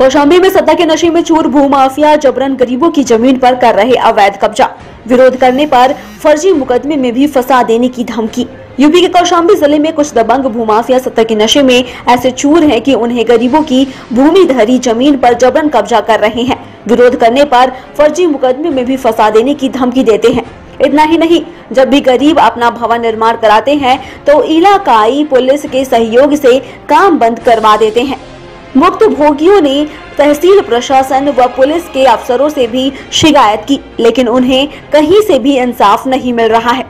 कौशाम्बी में सत्ता के नशे में चूर भूमाफिया जबरन गरीबों की जमीन पर कर रहे अवैध कब्जा। विरोध करने पर फर्जी मुकदमे में भी फंसा देने की धमकी। यूपी के कौशाम्बी जिले में कुछ दबंग भूमाफिया सत्ता के नशे में ऐसे चूर हैं कि उन्हें गरीबों की भूमि धरी जमीन पर जबरन कब्जा कर रहे हैं। विरोध करने पर फर्जी मुकदमे में भी फंसा देने की धमकी देते हैं। इतना ही नहीं, जब भी गरीब अपना भवन निर्माण कराते हैं तो इलाकाई पुलिस के सहयोग से काम बंद करवा देते हैं। मुक्त भोगियों ने तहसील प्रशासन व पुलिस के अफसरों से भी शिकायत की, लेकिन उन्हें कहीं से भी इंसाफ नहीं मिल रहा है।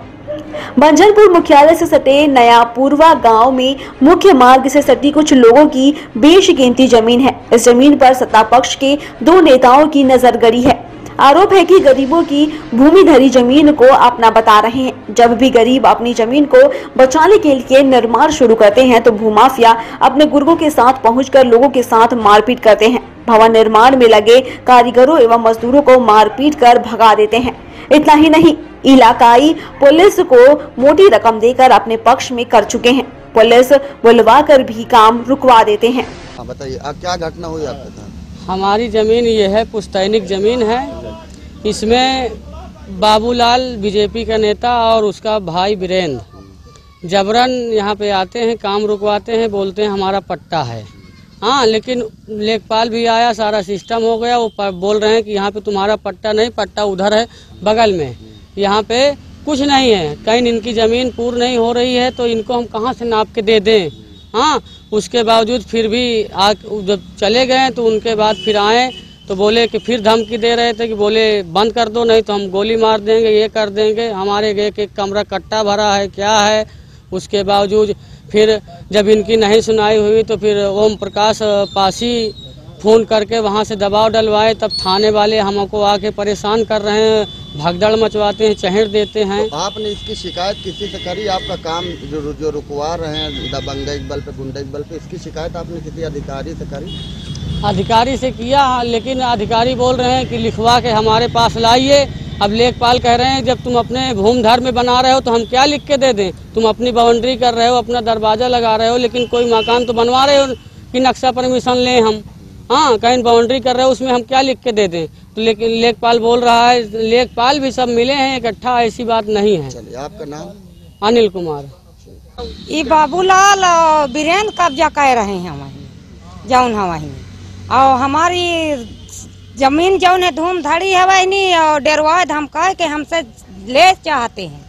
मंझनपुर मुख्यालय से सटे नया पूर्वा गांव में मुख्य मार्ग से सटी कुछ लोगों की बेशकीमती जमीन है। इस जमीन पर सत्ता पक्ष के दो नेताओं की नजरगड़ी है। आरोप है कि गरीबों की भूमि धरी जमीन को अपना बता रहे हैं। जब भी गरीब अपनी जमीन को बचाने के लिए निर्माण शुरू करते हैं तो भूमाफिया अपने गुर्गों के साथ पहुंचकर लोगों के साथ मारपीट करते हैं। भवन निर्माण में लगे कारीगरों एवं मजदूरों को मारपीट कर भगा देते हैं। इतना ही नहीं, इलाकाई पुलिस को मोटी रकम देकर अपने पक्ष में कर चुके हैं। पुलिस बुलवा कर भी काम रुकवा देते हैं। बताइए क्या घटना हुई आपके साथ? हमारी ज़मीन ये है, पुश्तैनिक ज़मीन है। इसमें बाबूलाल बीजेपी का नेता और उसका भाई वीरेंद्र जबरन यहाँ पे आते हैं, काम रुकवाते हैं, बोलते हैं हमारा पट्टा है। हाँ, लेकिन लेखपाल भी आया, सारा सिस्टम हो गया। वो बोल रहे हैं कि यहाँ पे तुम्हारा पट्टा नहीं, पट्टा उधर है बगल में, यहाँ पे कुछ नहीं है। कहीं इनकी ज़मीन पूर्ण नहीं हो रही है तो इनको हम कहाँ से नाप के दे दें। हाँ, उसके बावजूद फिर भी जब चले गए तो उनके बाद फिर आए तो बोले कि फिर धमकी दे रहे थे कि बोले बंद कर दो, नहीं तो हम गोली मार देंगे, ये कर देंगे। हमारे एक कमरा कट्टा भरा है, क्या है। उसके बावजूद फिर जब इनकी नहीं सुनाई हुई तो फिर ओम प्रकाश पासी फ़ोन करके वहाँ से दबाव डलवाए। तब थाने वाले हमको आके परेशान कर रहे हैं, भगदड़ मचवाते हैं, चहेड़ देते हैं। तो आपने इसकी शिकायत किसी से करी? आपका काम जो रुकवा रहे हैं दबंगई बल पे, गुंडई बल पे, इसकी शिकायत आपने किसी अधिकारी से करी? अधिकारी से किया, लेकिन अधिकारी बोल रहे हैं कि लिखवा के हमारे पास लाइए। अब लेखपाल कह रहे हैं जब तुम अपने भूमधर में बना रहे हो तो हम क्या लिख के दे दें? तुम अपनी बाउंड्री कर रहे हो, अपना दरवाजा लगा रहे हो, लेकिन कोई मकान तो बनवा रहे हो कि नक्शा परमिशन लें हम। हाँ, कहीं बाउंड्री कर रहे हो, उसमें हम क्या लिख के दे दें? तो लेकिन लेखपाल बोल रहा है, लेखपाल भी सब मिले हैं इकट्ठा, ऐसी बात नहीं है। चलिए, आपका नाम? अनिल कुमार। ये बाबूलाल और वीरेंद्र कब्जा कर रहे हैं हमारी जौन हवाई, और हमारी जमीन जौन है धूम धड़ी है वही और डेरवा धमका के हमसे ले चाहते हैं।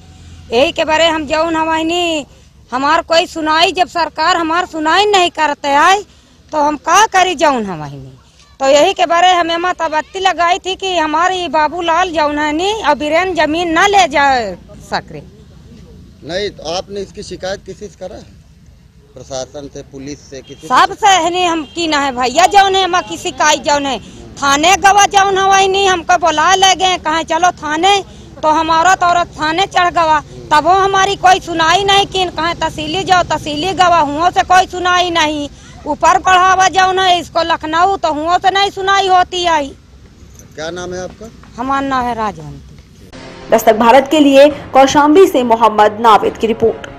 यही के बारे हम जौन हवाई हमार कोई सुनाई, जब सरकार हमार सुनाई नहीं करते आए तो हम क्या करी जौन हवाई। तो यही के बारे हमें मतबत्ती लगाई थी कि हमारी बाबूलाल जौन है और वीरेंद्र जमीन न ले जा सके। नहीं, तो आपने इसकी शिकायत किसी से करा? प्रशासन से, पुलिस से, किसी सबसे है हम की ना है भैया जौन है, हम किसी का जौन है थाने गवा जौन हवाई नहीं, हमको बुला ले गए, कहे चलो थाने, तो हमारा तो थाने चढ़ गवा। तब वो हमारी कोई सुनाई नहीं की, कहे तहसीली जाओ, तहसीली गवा, हुओं से कोई सुनाई नहीं। ऊपर बढ़ावा जौन है इसको लखनऊ, तो हुओं से नहीं सुनाई होती आई। क्या नाम है आपका? हमारा नाम है राजवंती। दस्तक भारत के लिए कौशाम्बी से मोहम्मद नाविद की रिपोर्ट।